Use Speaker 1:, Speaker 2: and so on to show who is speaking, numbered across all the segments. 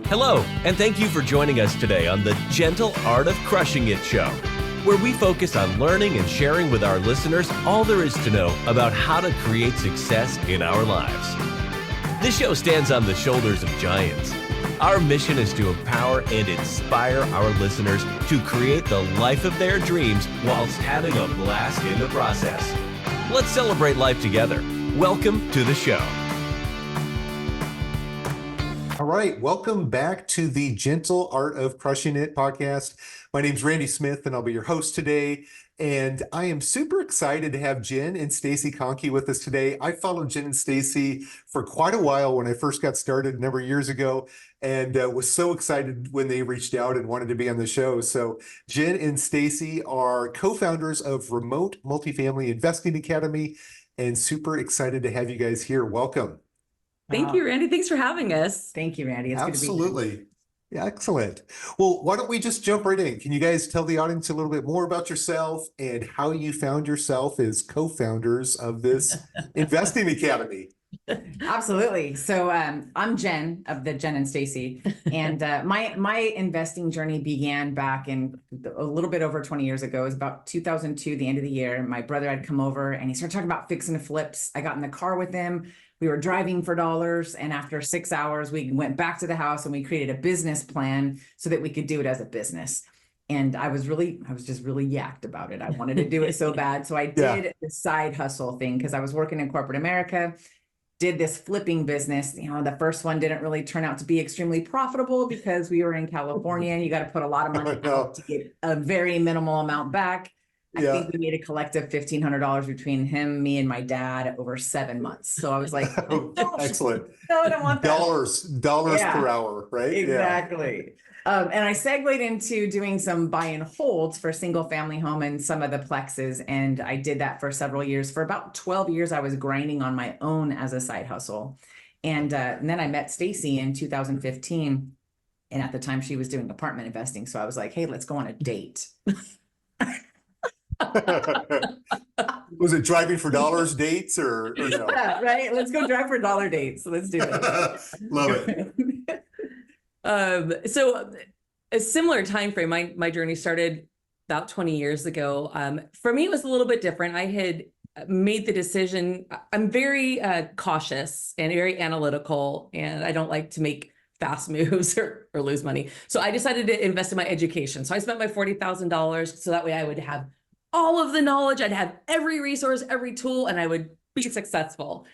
Speaker 1: Hello, and thank you for joining us today on the Gentle Art of Crushing It show, where we focus on learning and sharing with our listeners all there is to know about how to create success in our lives. This show stands on the shoulders of giants. Our mission is to empower and inspire our listeners to create the life of their dreams whilst having a blast in the process. Let's celebrate life together. Welcome to the show.
Speaker 2: All right, welcome back to the Gentle Art of Crushing It podcast. My name's Randy Smith, and I'll be your host today. And I am super excited to have Jen and Stacy Conkey with us today. I followed Jen and Stacy for quite a while when I first got started a number of years ago, and was so excited when they reached out and wanted to be on the show. So Jen and Stacy are co-founders of Remote Multifamily Investing Academy, and super excited to have you guys here. Welcome.
Speaker 3: Thank you, Randy. Thanks for having us.
Speaker 4: Thank you, Randy. It's
Speaker 2: Absolutely.
Speaker 4: good to be here.
Speaker 2: Yeah, excellent. Well, why don't we just jump right in? Can you guys tell the audience a little bit more about yourself and how you found yourself as co-founders of this investing academy?
Speaker 4: Absolutely. So I'm Jen of the Jen and Stacy, and my investing journey began back in a little bit over 20 years ago. It was about 2002, the end of the year. My brother had come over and he started talking about fixing flips. I got in the car with him. We were driving for dollars, and after 6 hours, we went back to the house and we created a business plan so that we could do it as a business. And I was just really yacked about it. I wanted to do it so bad. So I did the side hustle thing because I was working in corporate America, did this flipping business. You know, the first one didn't really turn out to be extremely profitable because we were in California and you got to put a lot of money out to get a very minimal amount back. I think we made a collective $1,500 between him, me, and my dad over 7 months. So I was like,
Speaker 2: excellent.
Speaker 4: No, I don't want that.
Speaker 2: Dollars per hour, right?
Speaker 4: Exactly. And I segued into doing some buy and holds for single family home and some of the plexes. And I did that for several years. For about 12 years, I was grinding on my own as a side hustle. And then I met Stacy in 2015. And at the time she was doing apartment investing. So I was like, hey, let's go on a date.
Speaker 2: Was it driving for dollars dates or no?
Speaker 4: Yeah, right. Let's go drive for dollar dates. Let's do it.
Speaker 2: Love
Speaker 3: it. So a similar time frame. My journey started about 20 years ago. For me, it was a little bit different. I had made the decision. I'm very cautious and very analytical, and I don't like to make fast moves or lose money. So I decided to invest in my education. So I spent my $40,000 so that way I would have all of the knowledge, I'd have every resource, every tool, and I would be successful.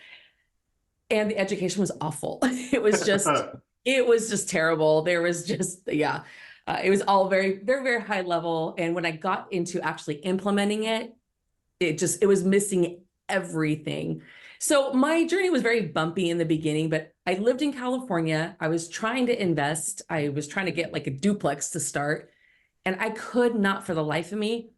Speaker 3: And the education was awful. It was just terrible. There was just, it was all very, very, very high level. And when I got into actually implementing it, it was missing everything. So my journey was very bumpy in the beginning, but I lived in California. I was trying to invest. I was trying to get like a duplex to start. And I could not for the life of me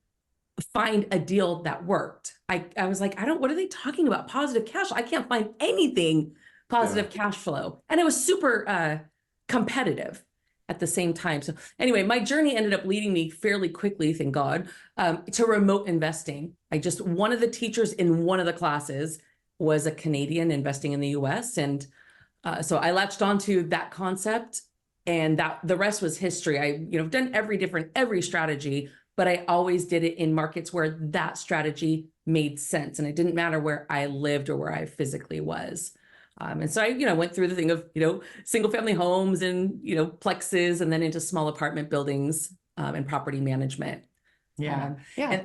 Speaker 3: find a deal that worked. I was like, what are they talking about? Positive cash. I can't find anything positive cash flow. And it was super competitive at the same time. So anyway, my journey ended up leading me fairly quickly, thank God, to remote investing. One of the teachers in one of the classes was a Canadian investing in the US. And so I latched onto that concept, and that the rest was history. I've done every strategy, but I always did it in markets where that strategy made sense. And it didn't matter where I lived or where I physically was. And so I, went through the thing of, single family homes and, plexes, and then into small apartment buildings and property management.
Speaker 4: And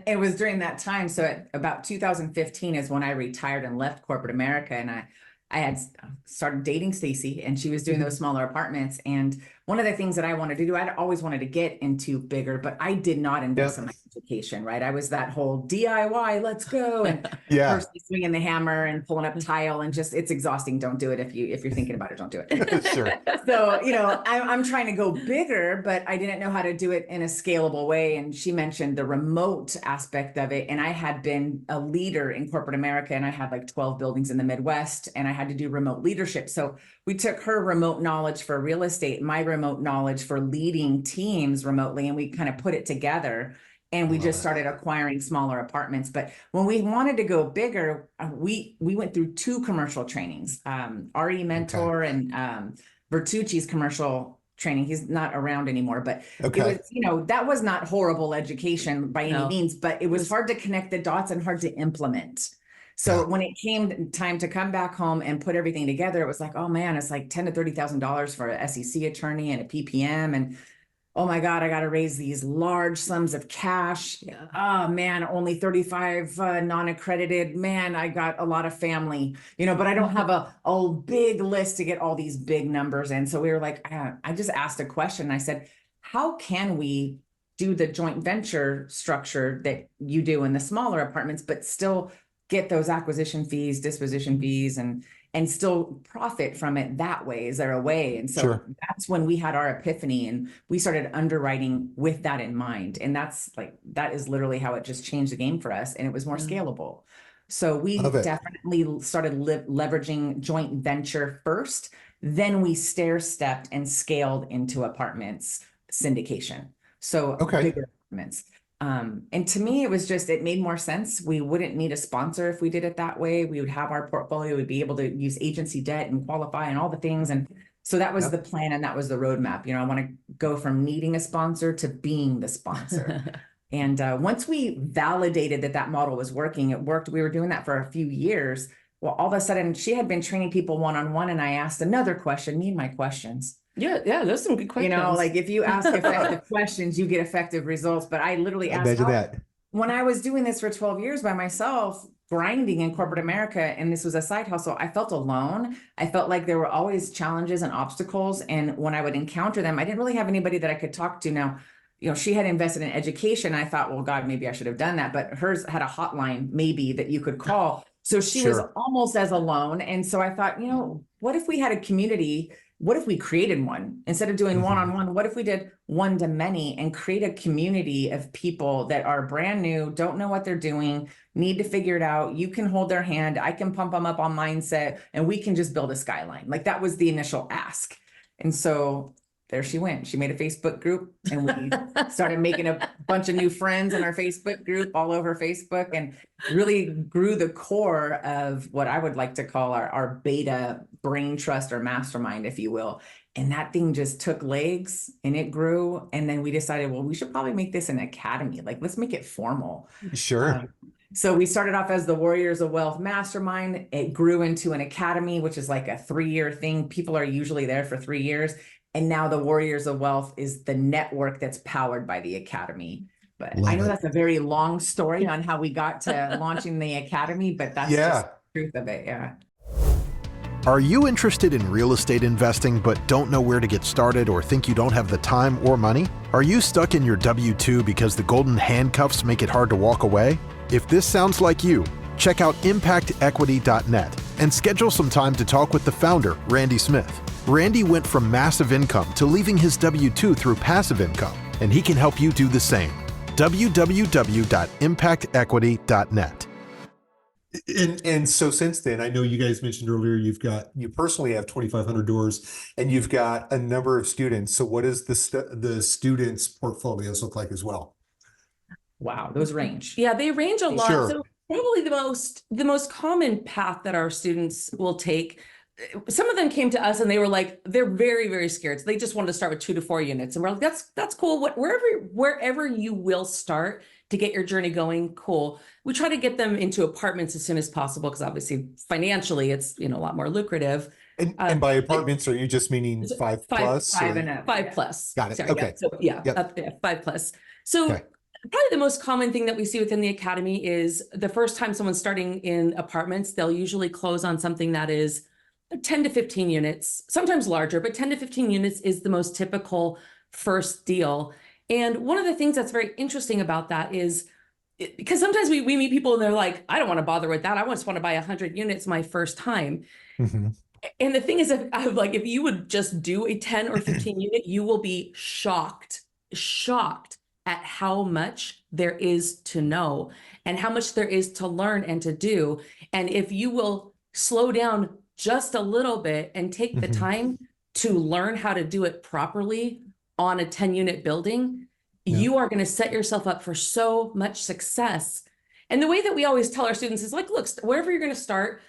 Speaker 4: it was during that time. So at about 2015 is when I retired and left corporate America. And I had started dating Stacy, and she was doing those smaller apartments. And one of the things that I wanted to do, I'd always wanted to get into bigger, but I did not invest in my education, right? I was that whole DIY, let's go. And first swinging the hammer and pulling up tile, and just, it's exhausting. Don't do it. If you're thinking about it, don't do it.
Speaker 2: Sure.
Speaker 4: So, I'm trying to go bigger, but I didn't know how to do it in a scalable way. And she mentioned the remote aspect of it. And I had been a leader in corporate America, and I had like 12 buildings in the Midwest, and I had to do remote leadership. So we took her remote knowledge for real estate, my remote knowledge for leading teams remotely, and we kind of put it together. And we just started acquiring smaller apartments. But when we wanted to go bigger, we went through 2 commercial trainings, RE Mentor and Bertucci's commercial training. He's not around anymore, but
Speaker 2: Okay.
Speaker 4: it was, that was not horrible education by any
Speaker 3: No.
Speaker 4: means, but it was hard to connect the dots and hard to implement. So when it came time to come back home and put everything together, it was like, oh man, it's like $10,000 to $30,000 for an SEC attorney and a PPM. And oh my God, I got to raise these large sums of cash.
Speaker 3: Yeah.
Speaker 4: Oh man, only 35 non-accredited. Man, I got a lot of family, but I don't have a big list to get all these big numbers in. So we were like, I just asked a question. I said, how can we do the joint venture structure that you do in the smaller apartments, but still get those acquisition fees, disposition fees, and still profit from it that way? Is there a way? And so that's when we had our epiphany and we started underwriting with that in mind. And that is literally how it just changed the game for us. And it was more scalable. So we definitely started leveraging joint venture first. Then we stair-stepped and scaled into apartments syndication. So bigger apartments. And to me, it made more sense. We wouldn't need a sponsor if we did it that way. We would have our portfolio, we'd be able to use agency debt and qualify and all the things. And so that was the plan and that was the roadmap. I want to go from needing a sponsor to being the sponsor. And once we validated that model was working, it worked. We were doing that for a few years. Well, all of a sudden she had been training people one-on-one and I asked another question, me and my questions.
Speaker 3: Yeah, those are some good questions.
Speaker 4: Like if you ask effective questions, you get effective results. But I literally asked,
Speaker 2: imagine that.
Speaker 4: When I was doing this for 12 years by myself, grinding in corporate America, and this was a side hustle, I felt alone. I felt like there were always challenges and obstacles. And when I would encounter them, I didn't really have anybody that I could talk to. Now, she had invested in education. I thought, well, God, maybe I should have done that. But hers had a hotline maybe that you could call. So she was almost as alone. And so I thought, what if we had a community? What if we created one instead of doing one-on-one? What if we did one-to-many and create a community of people that are brand new, don't know what they're doing, need to figure it out? You can hold their hand. I can pump them up on mindset and we can just build a skyline. Like that was the initial ask. And so there she went. She made a Facebook group and we started making a bunch of new friends in our Facebook group all over Facebook and really grew the core of what I would like to call our beta brain trust or mastermind, if you will. And that thing just took legs and it grew. And then we decided, well, we should probably make this an academy. Like, let's make it formal.
Speaker 2: Sure.
Speaker 4: So we started off as the Warriors of Wealth Mastermind. It grew into an academy, which is like a 3-year thing. People are usually there for 3 years. And now the Warriors of Wealth is the network that's powered by the Academy. But I know that's a very long story on how we got to launching the Academy, but that's just the truth of it. Yeah.
Speaker 5: Are you interested in real estate investing but don't know where to get started or think you don't have the time or money? Are you stuck in your W-2 because the golden handcuffs make it hard to walk away? If this sounds like you, check out impactequity.net and schedule some time to talk with the founder, Randy Smith. Randy went from massive income to leaving his W-2 through passive income, and he can help you do the same. www.impactequity.net.
Speaker 2: And so since then, I know you guys mentioned earlier, you personally have 2,500 doors and you've got a number of students. So what does the students' portfolios look like as well?
Speaker 4: Wow, those range.
Speaker 3: Yeah, they range a lot.
Speaker 2: Sure.
Speaker 3: So probably the most common path that our students will take, some of them came to us and they were like, they're very, very scared. So they just wanted to start with 2 to 4 units. And we're like, that's cool. Wherever you will start to get your journey going, cool. We try to get them into apartments as soon as possible because obviously financially it's a lot more lucrative.
Speaker 2: And by apartments, are you just meaning 5 plus?
Speaker 4: 5 and up.
Speaker 3: 5 plus.
Speaker 2: Got it.
Speaker 3: Sorry,
Speaker 2: Okay.
Speaker 3: Yeah. So 5 plus. So probably the most common thing that we see within the academy is the first time someone's starting in apartments, they'll usually close on something that is 10 to 15 units, sometimes larger, but 10 to 15 units is the most typical first deal. And one of the things that's very interesting about that is because sometimes we meet people and they're like, I don't want to bother with that. I just want to buy 100 units my first time.
Speaker 2: Mm-hmm.
Speaker 3: And the thing is, if you would just do a 10 or 15 unit, you will be shocked at how much there is to know and how much there is to learn and to do. And if you will slow down just a little bit and take the time to learn how to do it properly on a 10-unit building, you are going to set yourself up for so much success. And the way that we always tell our students is like, look, wherever you're going to start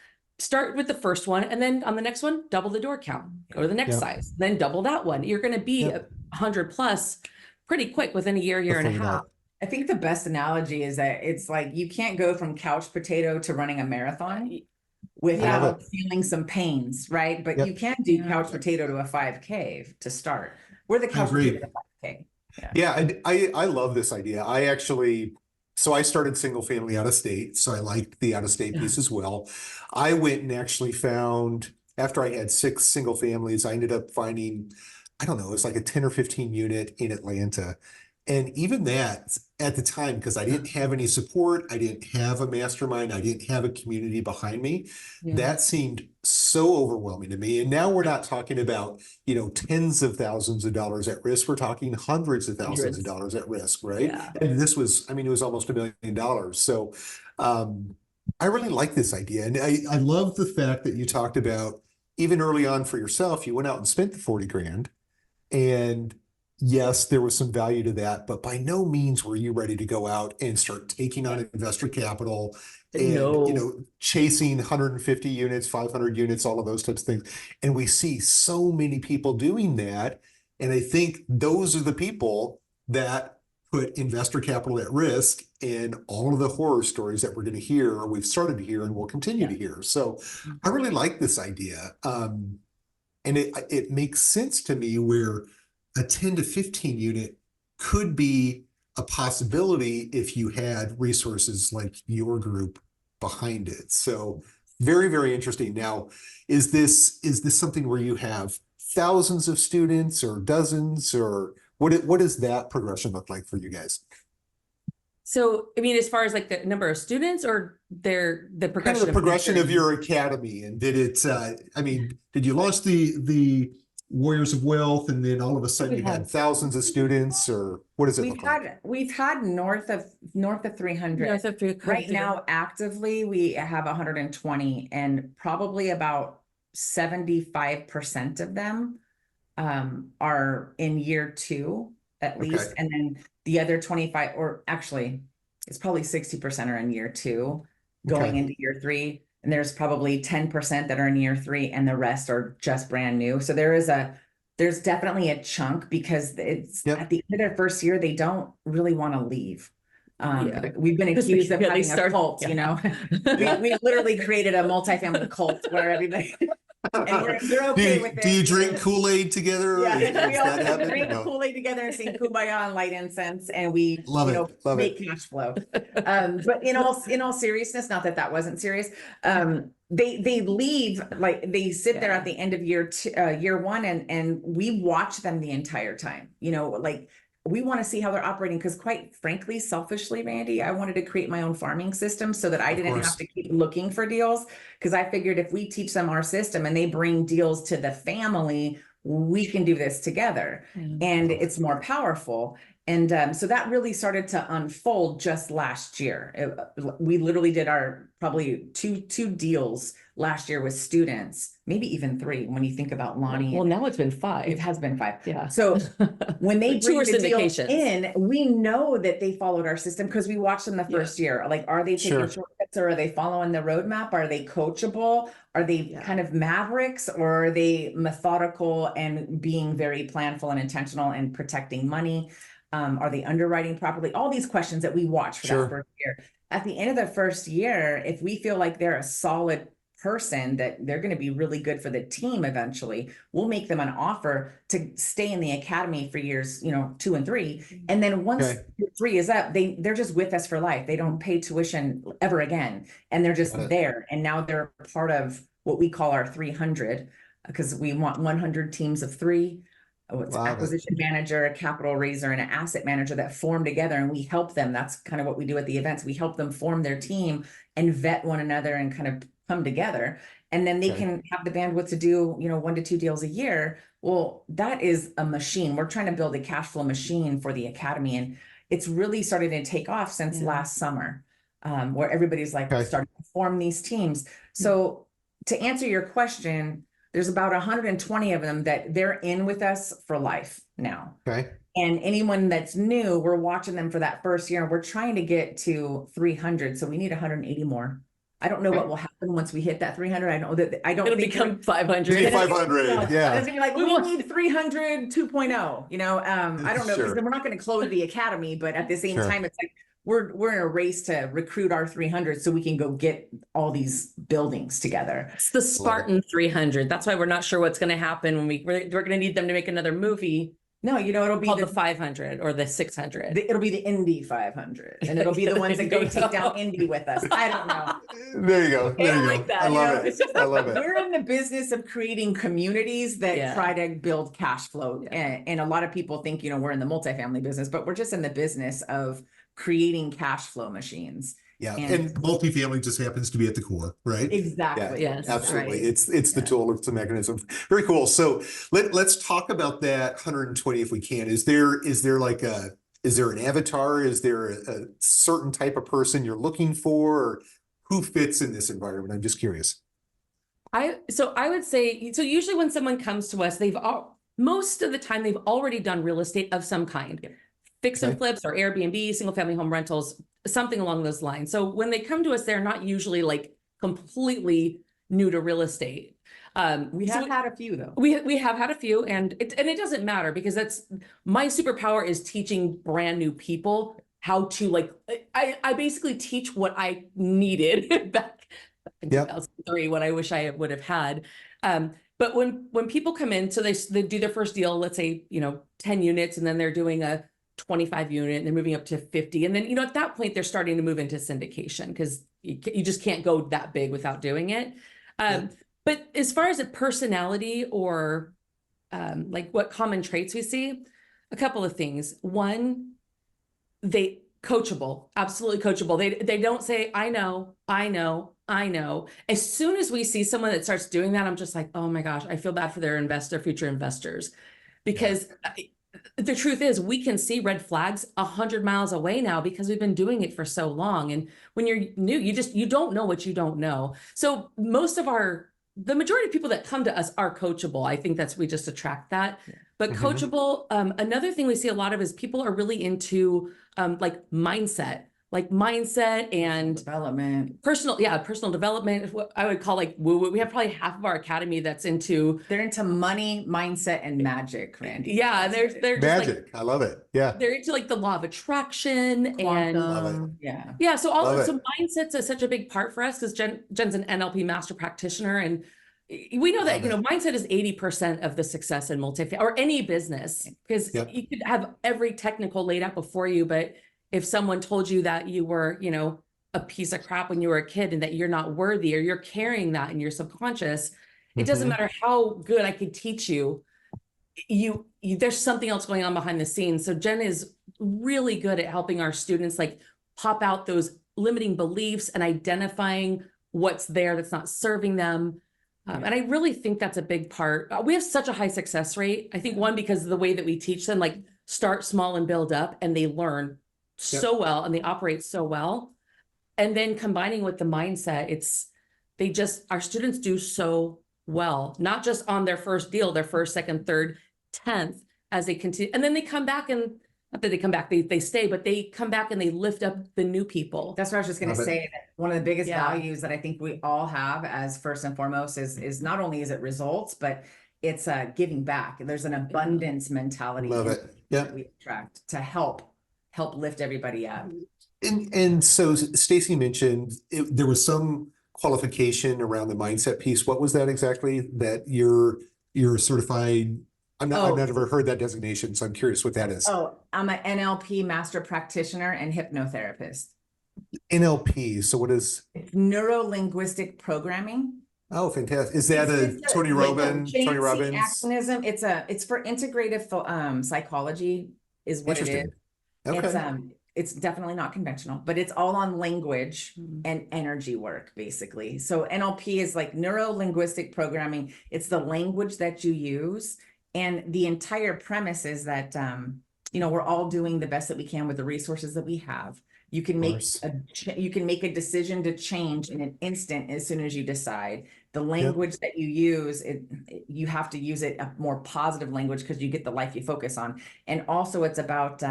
Speaker 3: start with the first one, and then on the next one, double the door count, go to the next
Speaker 2: Yep.
Speaker 3: size, then double that one. You're going to be
Speaker 2: Yep.
Speaker 3: 100 plus pretty quick within a year and a
Speaker 2: Before you know
Speaker 3: half.
Speaker 4: I think the best analogy is that it's like you can't go from couch potato to running a marathon without feeling some pains, right? But
Speaker 2: Yep.
Speaker 4: you can do couch potato to a 5K to start. We're the couch
Speaker 2: agree.
Speaker 4: potato to 5K.
Speaker 2: Yeah, I love this idea. So I started single family out of state, so I liked the out of state piece as well. I went and actually found, after I had 6 single families, I ended up finding, I don't know, it was like a 10 or 15 unit in Atlanta. And even that at the time, because I didn't have any support, I didn't have a mastermind, I didn't have a community behind me, that seemed so overwhelming to me. And now we're not talking about, tens of thousands of dollars at risk. We're talking hundreds of thousands of dollars at risk, right?
Speaker 3: Yeah.
Speaker 2: And this was, it was almost $1 million. So I really like this idea. And I love the fact that you talked about, even early on for yourself, you went out and spent the 40 grand. And yes, there was some value to that, but by no means were you ready to go out and start taking on investor capital and, chasing 150 units, 500 units, all of those types of things. And we see so many people doing that. And I think those are the people that put investor capital at risk in all of the horror stories that we're going to hear, or we've started to hear and will continue to hear. So I really like this idea. And it makes sense to me where a 10 to 15 unit could be a possibility if you had resources like your group behind it. So very, very interesting. Now, is this something where you have thousands of students or dozens, or what does that progression look like for you guys?
Speaker 3: So, as far as like the number of students, or the progression,
Speaker 2: kind of the progression of your academy, and did it, did you launch the Warriors of Wealth, and then all of a sudden you had thousands of students, or what does it look like?
Speaker 4: We've had north of 300.
Speaker 3: North of 300.
Speaker 4: Right now, actively, we have 120, and probably about 75% of them are in year 2 at least. And then the other 25, or actually it's probably 60% are in year 2 going into year 3. And there's probably 10% that are in year 3, and the rest are just brand new. So there's definitely a chunk, because it's at the end of their first year, they don't really want to leave. We've been accused of having a cult, we literally created a multifamily cult where everybody, and they're okay with it.
Speaker 2: Do you drink Kool-Aid together?
Speaker 4: Yeah, we all drink Kool-Aid together and sing Kumbaya and light incense, and we make cash flow. But in all seriousness, not that wasn't serious. They leave, like they sit there at the end of year 1, and we watch them the entire time. We want to see how they're operating, because quite frankly, selfishly, Randy, I wanted to create my own farming system so that I didn't have to keep looking for deals, because I figured if we teach them our system and they bring deals to the family, we can do this together, and it's more powerful. And so that really started to unfold just last year. We literally did our probably two deals last year with students, maybe even 3 when you think about Lonnie.
Speaker 3: Well, now it's been 5.
Speaker 4: It has been 5.
Speaker 3: Yeah.
Speaker 4: So when they bring the deals
Speaker 3: syndications
Speaker 4: in, we know that they followed our system because we watched them the first year. Like, are they taking shortcuts, or are they following the roadmap? Are they coachable? Are they kind of mavericks, or are they methodical and being very planful and intentional and protecting money? Are they underwriting properly? All these questions that we watch for that first year. At the end of the first year, if we feel like they're a solid person, that they're going to be really good for the team eventually, we'll make them an offer to stay in the academy for years, 2 and 3. And then once year 3 is up, they're just with us for life. They don't pay tuition ever again. And they're just there. And now they're part of what we call our 300, because we want 100 teams of 3. It's an acquisition manager, a capital raiser, and an asset manager that form together, and we help them. That's kind of what we do at the events. We help them form their team and vet one another and kind of come together. And then they can have the bandwidth to do, 1 to 2 deals a year. Well, that is a machine. We're trying to build a cash flow machine for the academy. And it's really started to take off since last summer, where everybody's like starting to form these teams. So to answer your question, there's about 120 of them that they're in with us for life now. And anyone that's new, we're watching them for that first year. We're trying to get to 300. So we need 180 more. I don't know what will happen once we hit that 300. I don't
Speaker 3: It'll
Speaker 4: think
Speaker 3: become 500.
Speaker 2: 500. Yeah.
Speaker 4: It's gonna be like, we need 300 2.0, you know, I don't know, because
Speaker 2: Sure.
Speaker 4: then we're not going to close the academy, but at the same
Speaker 2: Sure.
Speaker 4: time, it's like, we're in a race to recruit our 300 so we can go get all these buildings together.
Speaker 3: It's the Spartan 300. That's why we're not sure what's going to happen when we're going to need them to make another movie
Speaker 4: No, you know, it'll be
Speaker 3: called the 500 or the 600.
Speaker 4: it'll be the Indy 500, and it'll be the ones that go take down Indy with us. I don't know.
Speaker 2: There you go. There you
Speaker 3: like
Speaker 2: go.
Speaker 3: that,
Speaker 2: I
Speaker 3: you
Speaker 2: love
Speaker 3: know?
Speaker 2: it.
Speaker 3: It's just-
Speaker 2: I love it.
Speaker 4: We're in the business of creating communities that
Speaker 3: Yeah.
Speaker 4: try to build cash flow. And a lot of people think, you know, we're in the multifamily business, but we're just in the business of creating cash flow machines.
Speaker 2: Yeah.
Speaker 4: And-
Speaker 2: And multifamily just happens to be at the core, right?
Speaker 4: Exactly.
Speaker 3: Yes.
Speaker 2: Absolutely.
Speaker 4: Right.
Speaker 2: It's the
Speaker 4: Yeah.
Speaker 2: tool, it's the mechanism. Very cool. So let's talk about that 120 if we can. Is there an avatar? Is there a certain type of person you're looking for? Or who fits in this environment? I'm just curious.
Speaker 3: I would say, so usually when someone comes to us, most of the time they've already done real estate of some kind. Fix and
Speaker 2: Okay.
Speaker 3: flips or Airbnb, single family home rentals, something along those lines. So when they come to us, they're not usually like completely new to real estate.
Speaker 4: We have had a few though.
Speaker 3: We have had a few, and it doesn't matter because that's my superpower is teaching brand new people how to I basically teach what I needed back in
Speaker 2: Yep.
Speaker 3: 2003 when I wish I would have had. But when people come in, so they do their first deal, let's say 10 units, and then they're doing a 25 unit and they're moving up to 50. And then, at that point, they're starting to move into syndication because you just can't go that big without doing it. But as far as a personality or what common traits we see, a couple of things. One, they coachable, absolutely coachable. They don't say, I know. As soon as we see someone that starts doing that, I'm just like, oh my gosh, I feel bad for their future investors. Because the truth is we can see red flags 100 miles away now because we've been doing it for so long. And when you're new, you don't know what you don't know. So the majority of people that come to us are coachable. I think we just attract that. But coachable, another thing we see a lot of is people are really into mindset and
Speaker 4: Development.
Speaker 3: personal development. What I would call woo-woo. We have probably half of our academy that's into.
Speaker 4: They're into money, mindset, and magic, Randy.
Speaker 3: Yeah, they're just
Speaker 2: Magic. I love it. Yeah.
Speaker 3: they're into the law of attraction and
Speaker 2: Love
Speaker 4: Yeah.
Speaker 3: So
Speaker 2: Love it.
Speaker 3: mindsets is such a big part for us because Jen's an NLP Master Practitioner, and we know that mindset is 80% of the success in multifamily or any business, because you could have every technical laid out before you, but if someone told you that you were a piece of crap when you were a kid and that you're not worthy, or you're carrying that in your subconscious, it doesn't matter how good I could teach you. There's something else going on behind the scenes. So Jen is really good at helping our students pop out those limiting beliefs and identifying what's there that's not serving them. And I really think that's a big part. We have such a high success rate. I think because of the way that we teach them, start small and build up, and they learn so well and they operate so well. And then combining with the mindset, our students do so well, not just on their first deal, their first, second, third, 10th, as they continue. And then they come back and not that they come back, they stay, but they come back and they lift up the new people.
Speaker 4: That's what I was just going to say. That one of the biggest
Speaker 3: Yeah.
Speaker 4: values that I think we all have as first and foremost is not only is it results, but it's giving back. There's an abundance mentality.
Speaker 2: Love it. Yeah.
Speaker 4: that we attract to help lift everybody up.
Speaker 2: And so Stacy mentioned there was some qualification around the mindset piece. What was that exactly? That you're certified? I've never heard that designation, so I'm curious what that is.
Speaker 4: Oh, I'm an NLP Master Practitioner and hypnotherapist.
Speaker 2: NLP. So what is?
Speaker 4: It's neuro-linguistic programming.
Speaker 2: Oh, fantastic! Is that Tony Robbins? Tony Robbins.
Speaker 4: Actionism. It's for integrative psychology, is what it is.
Speaker 2: Okay.
Speaker 4: It's definitely not conventional, but it's all on language and energy work, basically. So NLP is neuro-linguistic programming. It's the language that you use. And the entire premise is that, we're all doing the best that we can with the resources that we have. You can make a decision to change in an instant as soon as you decide. The language that you use, you have to use it a more positive language because you get the life you focus on. And also it's about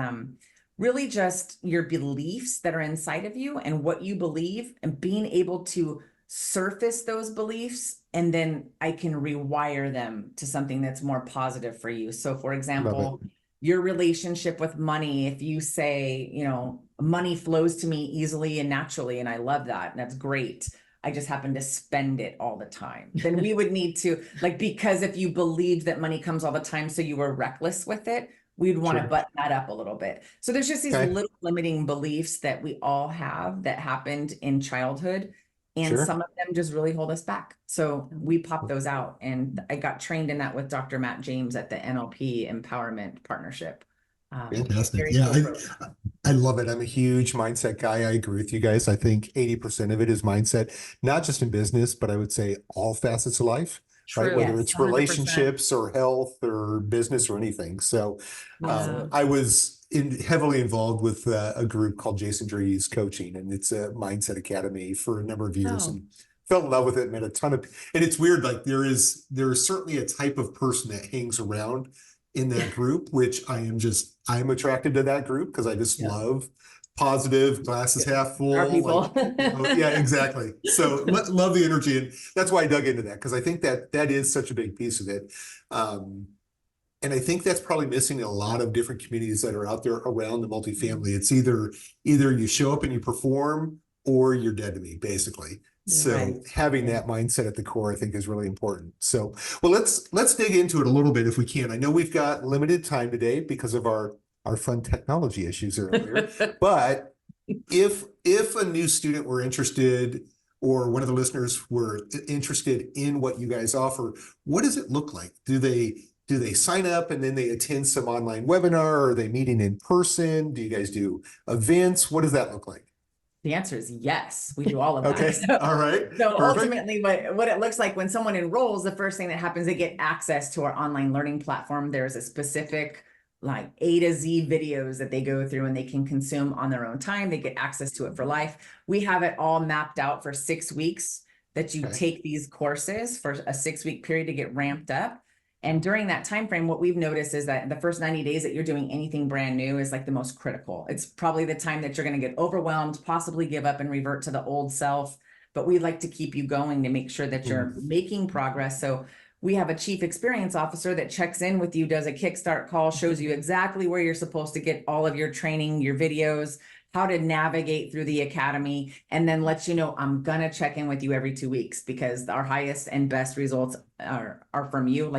Speaker 4: really just your beliefs that are inside of you and what you believe, and being able to surface those beliefs, and then I can rewire them to something that's more positive for you. So for example, your relationship with money, if you say, money flows to me easily and naturally, and I love that, and that's great. I just happen to spend it all the time. Then we would need to, because if you believed that money comes all the time, so you were reckless with it, we'd want to button that up a little bit. So there's just these little limiting beliefs that we all have that happened in childhood. And some of them just really hold us back. So we pop those out. And I got trained in that with Dr. Matt James at the NLP Empowerment Partnership.
Speaker 2: Fantastic. Yeah, I love it. I'm a huge mindset guy. I agree with you guys. I think 80% of it is mindset, not just in business, but I would say all facets of life.
Speaker 3: True.
Speaker 2: Right? Whether
Speaker 4: Yes,
Speaker 2: it's relationships or health or business or anything. So I was heavily involved with a group called Jason Drees Coaching, and it's a mindset academy for a number of years, and fell in love with it, met a ton of, and it's weird, like there is certainly a type of person that hangs around in that group, which I'm attracted to that group because I just love positive, glasses half full.
Speaker 4: Our people.
Speaker 2: Yeah, exactly. So love the energy. And that's why I dug into that, because I think that is such a big piece of it. And I think that's probably missing in a lot of different communities that are out there around the multifamily. It's either you show up and you perform, or you're dead to me, basically. So having that mindset at the core, I think, is really important. So, well, let's dig into it a little bit if we can. I know we've got limited time today because of our fun technology issues earlier. But if a new student were interested, or one of the listeners were interested in what you guys offer, what does it look like? Do they sign up and then they attend some online webinar? Or are they meeting in person? Do you guys do events? What does that look like?
Speaker 4: The answer is yes, we do all of that.
Speaker 2: Okay, all right.
Speaker 4: So ultimately what it looks like when someone enrolls, the first thing that happens, they get access to our online learning platform. There's a specific A to Z videos that they go through and they can consume on their own time. They get access to it for life. We have it all mapped out for 6 weeks that you take these courses for a 6-week period to get ramped up. And during that time frame, what we've noticed is that the first 90 days that you're doing anything brand new is the most critical. It's probably the time that you're going to get overwhelmed, possibly give up and revert to the old self. But we like to keep you going to make sure that you're making progress. So we have a chief experience officer that checks in with you, does a kickstart call, shows you exactly where you're supposed to get all of your training, your videos, how to navigate through the academy, and then lets you know, I'm going to check in with you every 2 weeks, because our highest and best results are from you.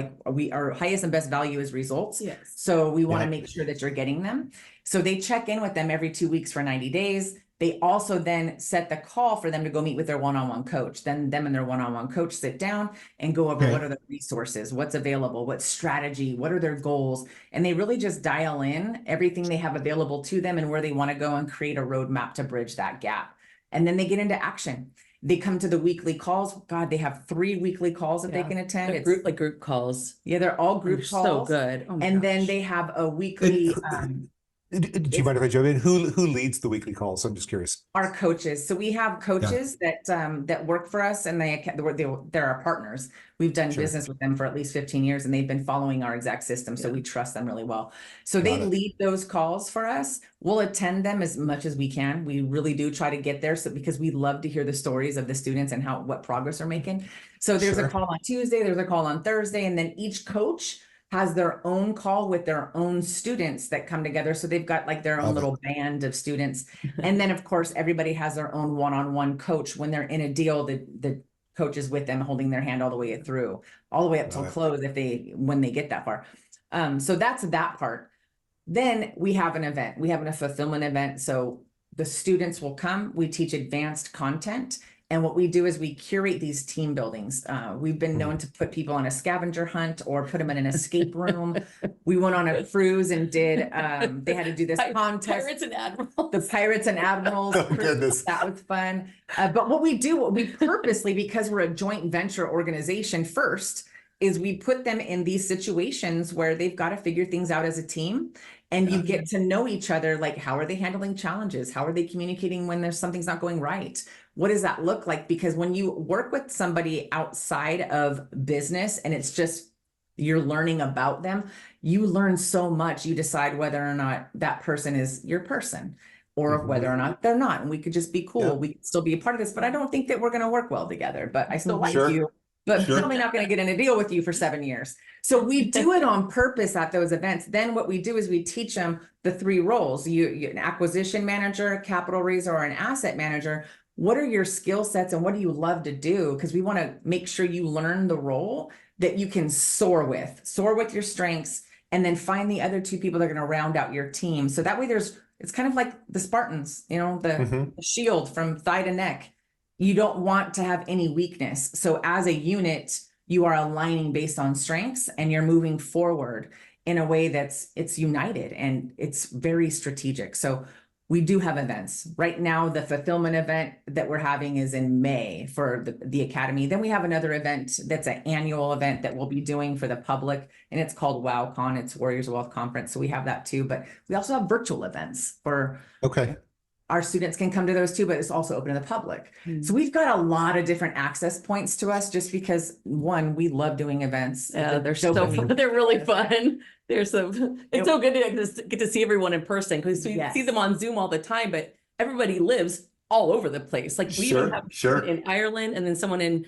Speaker 4: Our highest and best value is results.
Speaker 3: Yes.
Speaker 4: So we want to make sure that you're getting them. So they check in with them every 2 weeks for 90 days. They also then set the call for them to go meet with their one-on-one coach. Then them and their one-on-one coach sit down and go over what are the resources, what's available, what strategy, what are their goals. And they really just dial in everything they have available to them and where they want to go, and create a roadmap to bridge that gap. And then they get into action. They come to the weekly calls. God, they have 3 weekly calls that they can attend.
Speaker 3: It's group calls.
Speaker 4: Yeah, they're all group calls.
Speaker 3: So good. Oh
Speaker 4: and then they have a weekly...
Speaker 2: Do you mind if I jump in? Who leads the weekly calls? I'm just curious.
Speaker 4: Our coaches. So we have coaches that work for us, and they're our partners. We've done business with them for at least 15 years, and they've been following our exact system. So we trust them really well. So they lead those calls for us. We'll attend them as much as we can. We really do try to get there, because we love to hear the stories of the students and what progress they're making. So there's a call on Tuesday, there's a call on Thursday, and then each coach has their own call with their own students that come together. So they've got their own little band of students. And then of course, everybody has their own one-on-one coach. When they're in a deal, the coach is with them, holding their hand all the way through, all the way up till close when they get that far. So that's that part. Then we have an event. We have a fulfillment event. So the students will come, we teach advanced content. And what we do is we curate these team buildings. We've been known to put people on a scavenger hunt or put them in an escape room. We went on a cruise and did, they had to do this contest.
Speaker 3: Pirates and Admirals.
Speaker 4: The Pirates and Admirals.
Speaker 2: Oh, goodness.
Speaker 4: That was fun. But what we purposely, because we're a joint venture organization first, is we put them in these situations where they've got to figure things out as a team. And you get to know each other, how are they handling challenges? How are they communicating when something's not going right? What does that look like? Because when you work with somebody outside of business and it's just you're learning about them, you learn so much. You decide whether or not that person is your person, or whether or not they're not. And we could just be cool.
Speaker 2: Yeah.
Speaker 4: We could still be a part of this, but I don't think that we're going to work well together. But I still like
Speaker 2: Sure.
Speaker 4: you, but
Speaker 2: Sure.
Speaker 4: probably not going to get in a deal with you for 7 years. So we do it on purpose at those events. Then what we do is we teach them the 3 roles. You an acquisition manager, a capital raiser, or an asset manager. What are your skill sets and what do you love to do? Because we want to make sure you learn the role that you can soar with your strengths, and then find the other 2 people that are going to round out your team. So that way it's kind of like the Spartans, the shield from thigh to neck. You don't want to have any weakness. So as a unit, you are aligning based on strengths, and you're moving forward in a way it's united and it's very strategic. So we do have events. Right now, the fulfillment event that we're having is in May for the Academy. Then we have another event that's an annual event that we'll be doing for the public, and it's called WowCon. It's Warriors of Wealth Conference. So we have that too. But we also have virtual events for our students can come to those too, but it's also open to the public. So we've got a lot of different access points to us, just because, one, we love doing events.
Speaker 3: Yeah, they're so fun. They're really fun. It's so good to get to see everyone in person, because we see them on Zoom all the time, but everybody lives all over the place. Like we even have someone in Ireland, and then someone in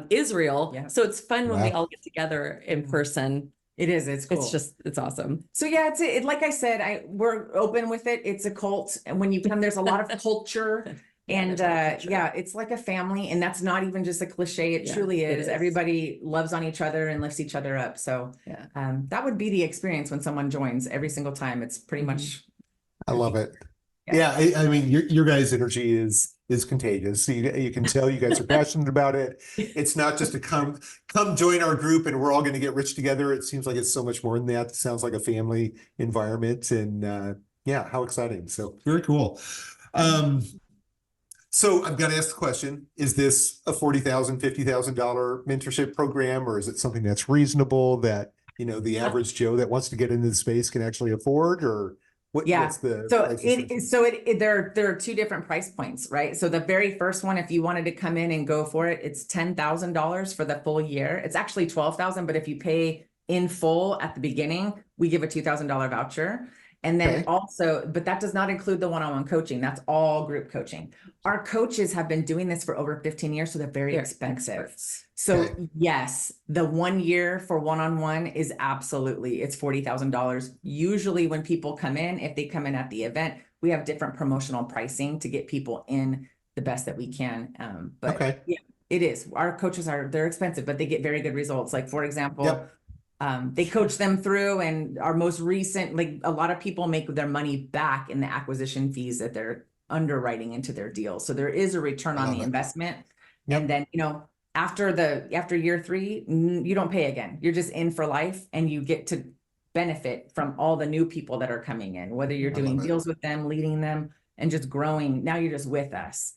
Speaker 3: Israel. Yeah. So it's fun when we all get together in person.
Speaker 4: It is. It's cool.
Speaker 3: It's awesome.
Speaker 4: So yeah, like I said, we're open with it. It's a cult. And when you come, there's a lot of culture. And it's like a family. And that's not even just a cliche. It truly is. Everybody loves on each other and lifts each other up. So that would be the experience when someone joins every single time. It's pretty much.
Speaker 2: I love it. Yeah. I mean, your guys' energy is contagious. So you can tell you guys are passionate about it. It's not just to come join our group and we're all going to get rich together. It seems like it's so much more than that. It sounds like a family environment, and how exciting. So very cool. So I've got to ask the question, is this a $40,000, $50,000 mentorship program, or is it something that's reasonable that, the average Joe that wants to get into the space can actually afford, or what's the
Speaker 4: there are 2 different price points, right? So the very first one, if you wanted to come in and go for it, it's $10,000 for the full year. It's actually $12,000, but if you pay in full at the beginning, we give a $2,000 voucher. And then also, but that does not include the one-on-one coaching. That's all group coaching. Our coaches have been doing this for over 15 years, so they're very expensive. So yes, the 1 year for one-on-one is it's $40,000. Usually when people come in, if they come in at the event, we have different promotional pricing to get people in the best that we can. But it is. Our coaches they're expensive, but they get very good results. Like, for example, they coach them through, and our most recent, a lot of people make their money back in the acquisition fees that they're underwriting into their deals. So there is a return on the investment. And then, after year 3, you don't pay again. You're just in for life, and you get to benefit from all the new people that are coming in, whether you're doing deals with them, leading them, and just growing. Now you're just with us.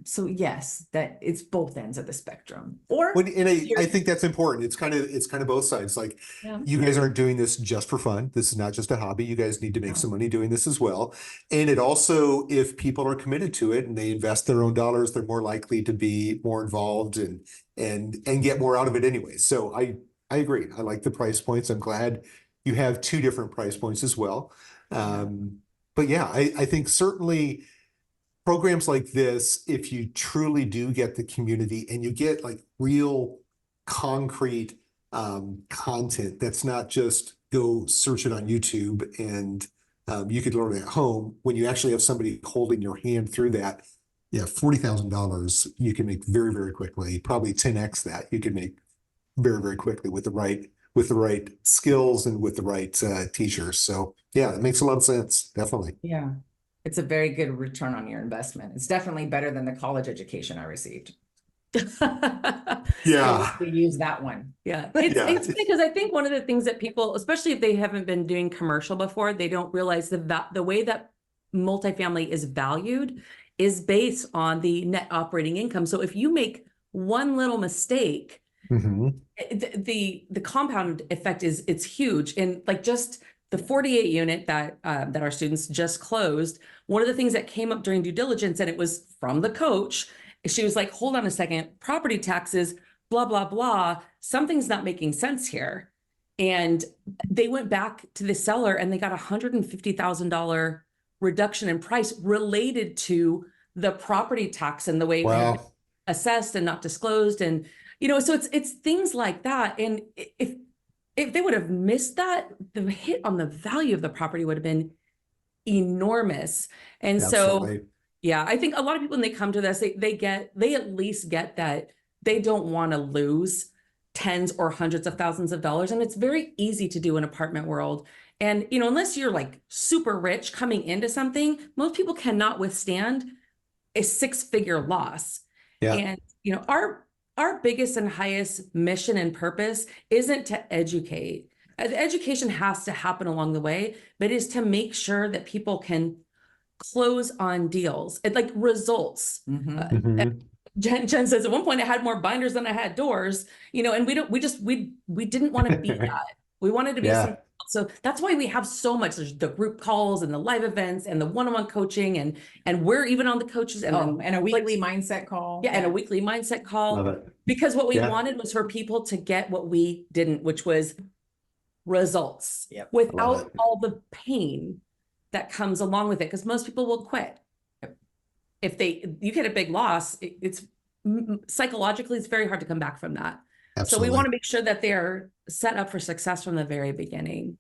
Speaker 4: So yes, that it's both ends of the spectrum.
Speaker 2: I think that's important. It's kind of both sides. Like, you guys aren't doing this just for fun. This is not just a hobby. You guys need to make some money doing this as well. And it also, if people are committed to it and they invest their own dollars, they're more likely to be more involved and get more out of it anyway. So I agree. I like the price points. I'm glad you have 2 different price points as well. But yeah, I think certainly programs like this, if you truly do get the community and you get like real concrete content, that's not just go search it on YouTube and you could learn it at home. When you actually have somebody holding your hand through that, $40,000 you can make very, very quickly. Probably 10x that you can make very, very quickly with the right skills and with the right teachers. So yeah, it makes a lot of sense. Definitely.
Speaker 4: Yeah. It's a very good return on your investment. It's definitely better than the college education I received.
Speaker 2: Yeah.
Speaker 4: We use that one.
Speaker 3: Yeah. It's because I think one of the things that people, especially if they haven't been doing commercial before, they don't realize the way that multifamily is valued is based on the net operating income. So if you make one little mistake, the compound effect it's huge. And like just the 48 unit that our students just closed, one of the things that came up during due diligence, and it was from the coach, she was like, hold on a second, property taxes, blah, blah, blah, something's not making sense here. And they went back to the seller and they got $150,000 reduction in price related to the property tax and the way it had been assessed and not disclosed. And, so it's things like that. And if they would have missed that, the hit on the value of the property would have been enormous. And so, yeah, I think a lot of people, when they come to this, they at least get that they don't want to lose tens or hundreds of thousands of dollars. And it's very easy to do in apartment world. And, unless you're like super rich coming into something, most people cannot withstand a 6-figure loss. Yeah. And, our biggest and highest mission and purpose isn't to educate. The education has to happen along the way, but is to make sure that people can close on deals. It like results. And Jen says at one point I had more binders than I had doors, and we didn't want to be that. We wanted to be something else. So that's why we have so much. There's the group calls and the live events and the one-on-one coaching, and we're even on the coaches and
Speaker 4: a weekly mindset call.
Speaker 3: Yeah, and a weekly mindset call.
Speaker 2: Love it.
Speaker 3: Because what we wanted was for people to get what we didn't, which was results without all the pain that comes along with it. Because most people will quit. If you get a big loss, it's psychologically, it's very hard to come back from that. Absolutely. So we want to make sure that they're set up for success from the very beginning.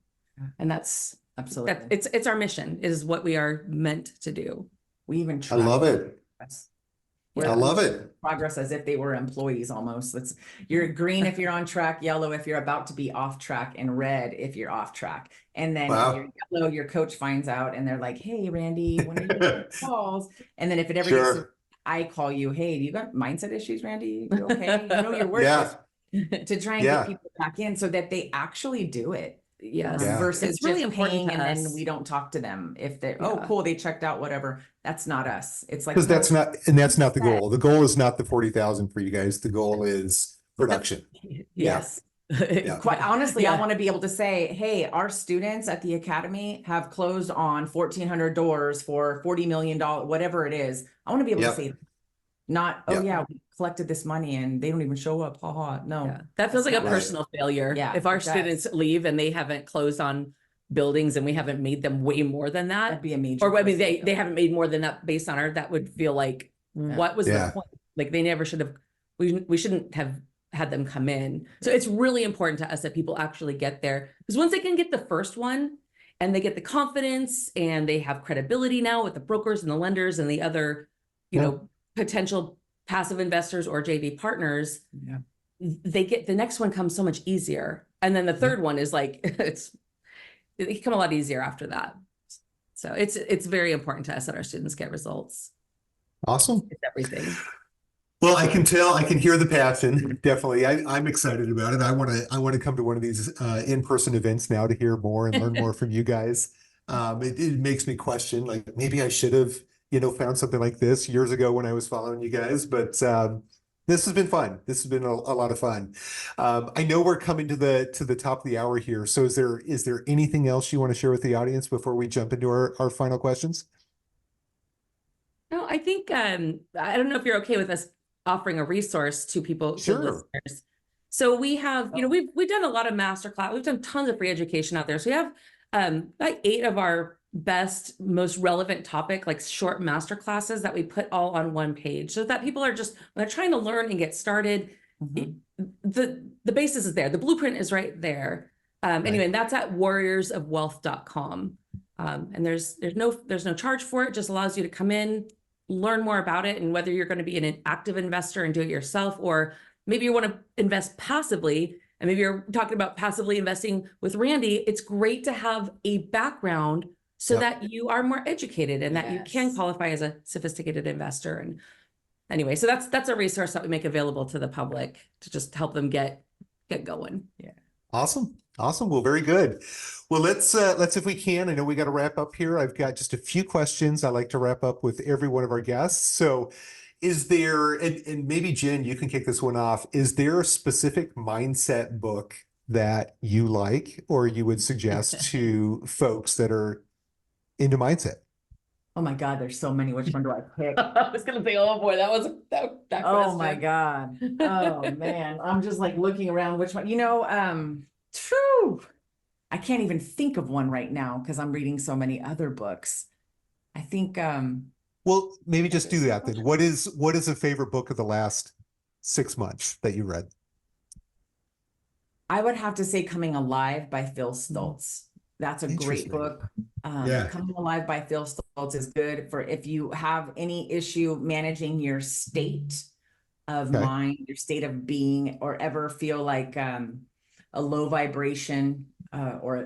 Speaker 3: And that's absolutely, it's our mission, is what we are meant to do.
Speaker 4: We even
Speaker 2: I love it. I love it.
Speaker 4: Progress as if they were employees almost. You're green if you're on track, yellow if you're about to be off track, and red if you're off track. And then you're yellow, your coach finds out and they're like, hey, Randy, when are you getting calls? And then if it ever gets to, I call you, hey, do you got mindset issues, Randy? You okay? Your work to try and get people back in so that they actually do it.
Speaker 3: Yes.
Speaker 4: Versus
Speaker 3: it's really
Speaker 4: just
Speaker 3: important
Speaker 4: paying, and then we don't talk to them if they're cool, they checked out, whatever. That's not us. It's like, because
Speaker 2: that's not the goal. The goal is not the 40,000 for you guys. The goal is production.
Speaker 4: Yes. Quite honestly, I want to be able to say, hey, our students at the Academy have closed on 1,400 doors for $40 million, whatever it is. I want to be able to say, not, we collected this money and they don't even show up. No.
Speaker 3: Yeah. That feels like a personal failure. Yeah, if our students leave and they haven't closed on buildings and we haven't made them way more than that,
Speaker 4: that'd be a major.
Speaker 3: Or I mean, they haven't made more than that based on that would feel like, what was the point? Like they never should have, we shouldn't have had them come in. So it's really important to us that people actually get there, because once they can get the first one and they get the confidence and they have credibility now with the brokers and the lenders and the other, potential passive investors or JV partners, they get, the next one comes so much easier. And then the third one is like, it come a lot easier after that. So it's very important to us that our students get results.
Speaker 2: Awesome.
Speaker 3: It's everything.
Speaker 2: Well, I can tell, I can hear the passion. Definitely. I'm excited about it. I want to come to one of these in-person events now to hear more and learn more from you guys. It makes me question, like, maybe I should have, found something like this years ago when I was following you guys, but this has been fun. This has been a lot of fun. I know we're coming to the top of the hour here. So is there anything else you want to share with the audience before we jump into our final questions?
Speaker 3: No, I think, I don't know if you're okay with us offering a resource to people, to listeners. So we have, we've done a lot of masterclass. We've done tons of free education out there. So we have like 8 of our best, most relevant topic, like short master classes that we put all on one page, so that people are just, when they're trying to learn and get started, the basis is there. The blueprint is right there. Anyway, and that's at warriorsofwealth.com. And there's no charge for it. It just allows you to come in, learn more about it, and whether you're going to be an active investor and do it yourself, or maybe you want to invest passively, and maybe you're talking about passively investing with Randy, it's great to have a background so that you are more educated and that you can qualify as a sophisticated investor. And anyway, so that's a resource that we make available to the public to just help them get going. Yeah.
Speaker 2: Awesome. Well, very good. Well, let's if we can, I know we got to wrap up here. I've got just a few questions I like to wrap up with every one of our guests. So is there, and maybe Jen, you can kick this one off. Is there a specific mindset book that you like, or you would suggest to folks that are into mindset?
Speaker 4: Oh my God, there's so many. Which one do I pick?
Speaker 3: I was going to say, oh boy, that was that
Speaker 4: oh my God. Oh man. I'm just like looking around which one, True. I can't even think of one right now because I'm reading so many other books. I think
Speaker 2: Well, maybe just do that then. What is a favorite book of the last 6 months that you read?
Speaker 4: I would have to say Coming Alive by Phil Stultz. That's a great
Speaker 2: Interesting.
Speaker 4: book.
Speaker 2: Yeah.
Speaker 4: Coming Alive by Phil Stultz is good for if you have any issue managing your state of
Speaker 2: Okay.
Speaker 4: mind, your state of being, or ever feel like a low vibration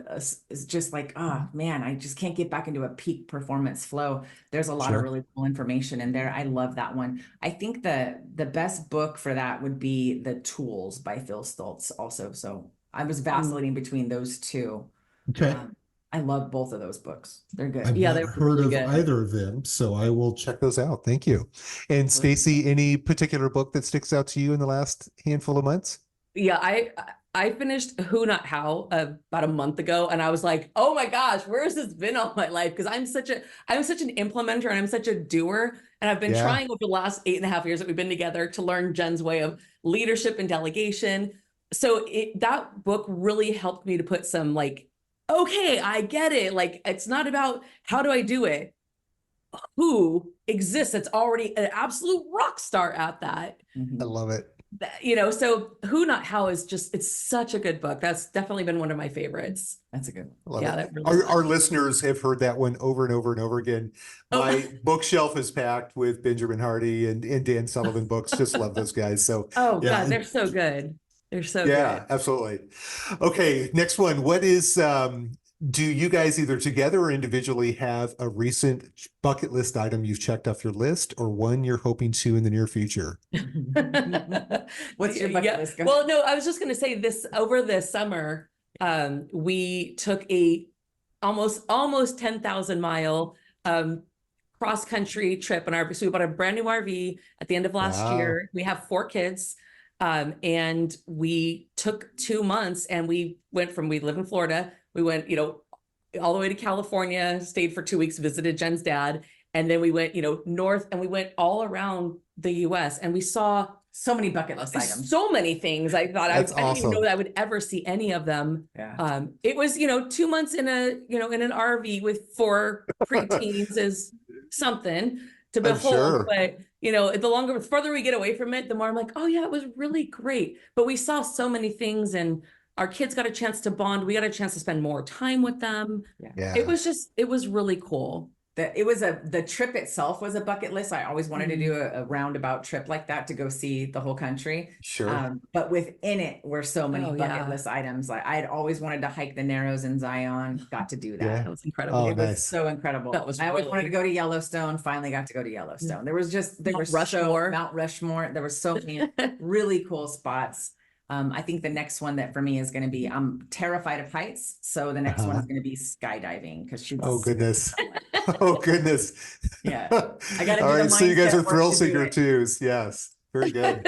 Speaker 4: it's just like, oh man, I just can't get back into a peak performance flow. There's a lot
Speaker 2: Sure.
Speaker 4: of really cool information in there. I love that one. I think the best book for that would be The Tools by Phil Stultz also. So I was vacillating between those two.
Speaker 6: Okay.
Speaker 4: I love both of those books. They're good.
Speaker 6: I've
Speaker 3: Yeah,
Speaker 6: not
Speaker 3: they're
Speaker 6: heard
Speaker 3: really
Speaker 6: of
Speaker 3: good.
Speaker 6: either of them, so I will check.
Speaker 2: Check those out. Thank you. And Stacy, any particular book that sticks out to you in the last handful of months?
Speaker 3: Yeah, I finished Who Not How about a month ago, and I was like, oh my gosh, where has this been all my life? Because I'm such an implementer and I'm such a doer. And I've been
Speaker 2: Yeah.
Speaker 3: trying over the last 8.5 years that we've been together to learn Jen's way of leadership and delegation. So that book really helped me to put some like, okay, I get it. Like, it's not about how do I do it? Who exists that's already an absolute rock star at that.
Speaker 2: I love it.
Speaker 3: So Who Not How is just, it's such a good book. That's definitely been one of my favorites.
Speaker 4: That's a good one.
Speaker 2: Love
Speaker 3: Yeah,
Speaker 2: it.
Speaker 3: that really
Speaker 2: Our listeners have heard that one over and over and over again.
Speaker 3: Oh.
Speaker 2: My bookshelf is packed with Benjamin Hardy and Dan Sullivan books. Just love those guys. So
Speaker 3: Oh
Speaker 2: yeah.
Speaker 3: God, they're so good. They're so
Speaker 2: yeah,
Speaker 3: good.
Speaker 2: absolutely. Okay, next one. What is do you guys either together or individually have a recent bucket list item you've checked off your list or one you're hoping to in the near future?
Speaker 4: What's your bucket list? Go.
Speaker 3: Well, no, I was just going to say this over the summer, we took a almost 10,000 mile cross country trip so we bought a brand new RV at the end of last
Speaker 2: Wow.
Speaker 3: year. We have 4 kids. And we took 2 months and we live in Florida. We went, all the way to California, stayed for 2 weeks, visited Jen's dad. And then we went, north and we went all around the US and we saw
Speaker 4: so many bucket list items.
Speaker 3: so many things. I thought I didn't even know that I would ever see any of them.
Speaker 4: Yeah.
Speaker 3: It was, 2 months in in an RV with 4 preteens is something to
Speaker 2: I'm
Speaker 3: behold.
Speaker 2: sure.
Speaker 3: But the further we get away from it, the more I'm like, oh yeah, it was really great. But we saw so many things and our kids got a chance to bond. We got a chance to spend more time with them.
Speaker 2: Yeah.
Speaker 3: It was really cool.
Speaker 4: The trip itself was a bucket list. I always wanted to do a roundabout trip like that to go see the whole country.
Speaker 2: Sure.
Speaker 4: But within it were so many
Speaker 3: Oh,
Speaker 4: bucket
Speaker 3: yeah.
Speaker 4: list items. Like I had always wanted to hike the Narrows in Zion. Got to do that.
Speaker 2: Yeah.
Speaker 3: That was incredible.
Speaker 2: Oh,
Speaker 4: It was
Speaker 2: nice.
Speaker 4: so incredible.
Speaker 3: That was
Speaker 4: I always
Speaker 3: really-
Speaker 4: wanted to go to Yellowstone. Finally got to go to Yellowstone. There were
Speaker 3: Mount Rushmore.
Speaker 4: Mount Rushmore. There were so many really cool spots. I think the next one that for me is going to be, I'm terrified of heights. So the next one is going to be skydiving because she's,
Speaker 2: Oh goodness. Oh goodness.
Speaker 4: yeah. I gotta
Speaker 2: All
Speaker 4: do the
Speaker 2: right. So you guys
Speaker 4: mindset
Speaker 2: are
Speaker 4: work
Speaker 2: thrill
Speaker 4: to do
Speaker 2: seeker
Speaker 4: it.
Speaker 2: twos. Yes. Very good.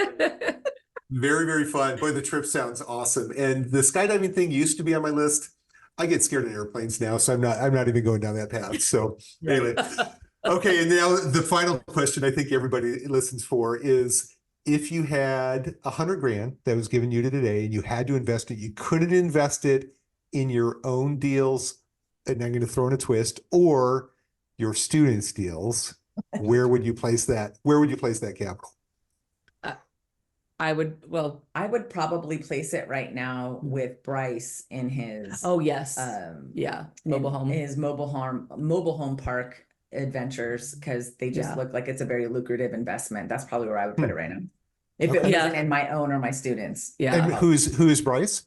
Speaker 2: Very, very fun. Boy, the trip sounds awesome. And the skydiving thing used to be on my list. I get scared of airplanes now, so I'm not even going down that path. So anyway. Okay, and now the final question I think everybody listens for is if you had $100,000 that was given you today and you had to invest it, you couldn't invest it in your own deals, and I'm going to throw in a twist, or your students' deals, where would you place that? Where would you place that capital?
Speaker 3: I would
Speaker 4: probably place it right now with Bryce in his
Speaker 3: oh yes. Mobile home.
Speaker 4: his mobile home park adventures because they just
Speaker 3: Yeah.
Speaker 4: look like it's a very lucrative investment. That's probably where I would put it right now. If
Speaker 2: Okay.
Speaker 4: it
Speaker 3: Yeah.
Speaker 4: wasn't in my own or my students.
Speaker 3: Yeah.
Speaker 2: And who is Bryce?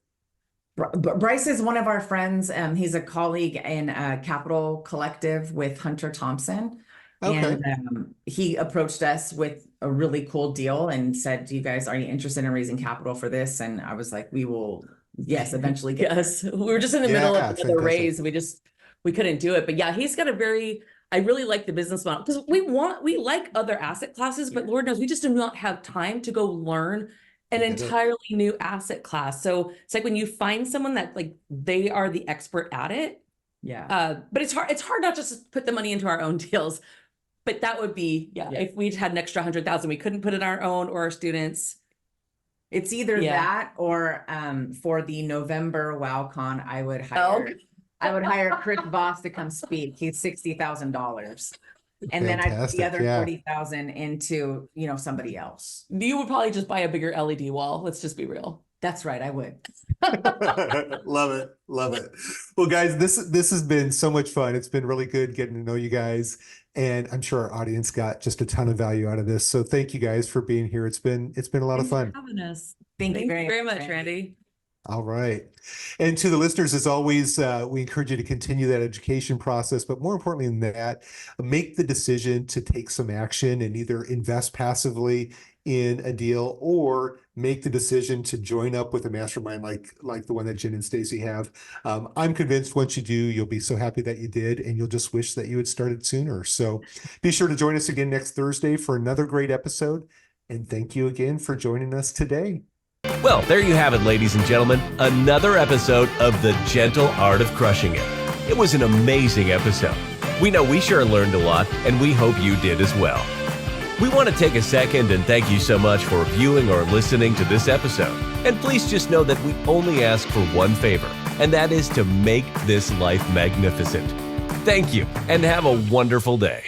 Speaker 4: Bryce is one of our friends. He's a colleague in Capital Collective with Hunter Thompson.
Speaker 2: Okay.
Speaker 4: And he approached us with a really cool deal and said, are you interested in raising capital for this? And I was like, we will, yes, eventually get
Speaker 3: Yes. We were just in the middle
Speaker 2: Yeah,
Speaker 3: of the
Speaker 2: fantastic.
Speaker 3: raise. We couldn't do it. But yeah, he's got I really like the business model because we like other asset classes, but Lord knows we just do not have time to go learn an
Speaker 2: I get it.
Speaker 3: entirely new asset class. So it's like when you find someone that like they are the expert at it.
Speaker 4: Yeah.
Speaker 3: But it's hard not just to put the money into our own deals. But that would be,
Speaker 4: Yeah.
Speaker 3: if we'd had an extra 100,000, we couldn't put it in our own or our students.
Speaker 4: It's either
Speaker 3: Yeah.
Speaker 4: that or for the November WowCon, I would hire Chris Voss to come speak. He's $60,000. And then I'd put the
Speaker 2: Fantastic,
Speaker 4: other
Speaker 2: yeah.
Speaker 4: 40,000 into, somebody else.
Speaker 3: You would probably just buy a bigger LED wall. Let's just be real.
Speaker 4: That's right, I would.
Speaker 2: Love it. Love it. Well, guys, this has been so much fun. It's been really good getting to know you guys. And I'm sure our audience got just a ton of value out of this. So thank you guys for being here. It's been a lot of fun.
Speaker 3: Having us.
Speaker 4: Thank you
Speaker 3: very much, Randy.
Speaker 2: All right. And to the listeners, as always, we encourage you to continue that education process, but more importantly than that, make the decision to take some action and either invest passively in a deal or make the decision to join up with a mastermind like the one that Jen and Stacy have. I'm convinced once you do, you'll be so happy that you did, and you'll just wish that you had started sooner. So be sure to join us again next Thursday for another great episode. And thank you again for joining us today.
Speaker 1: Well, there you have it, ladies and gentlemen. Another episode of The Gentle Art of Crushing It. It was an amazing episode. We know we sure learned a lot, and we hope you did as well. We want to take a second and thank you so much for viewing or listening to this episode. And please just know that we only ask for one favor, and that is to make this life magnificent. Thank you, and have a wonderful day.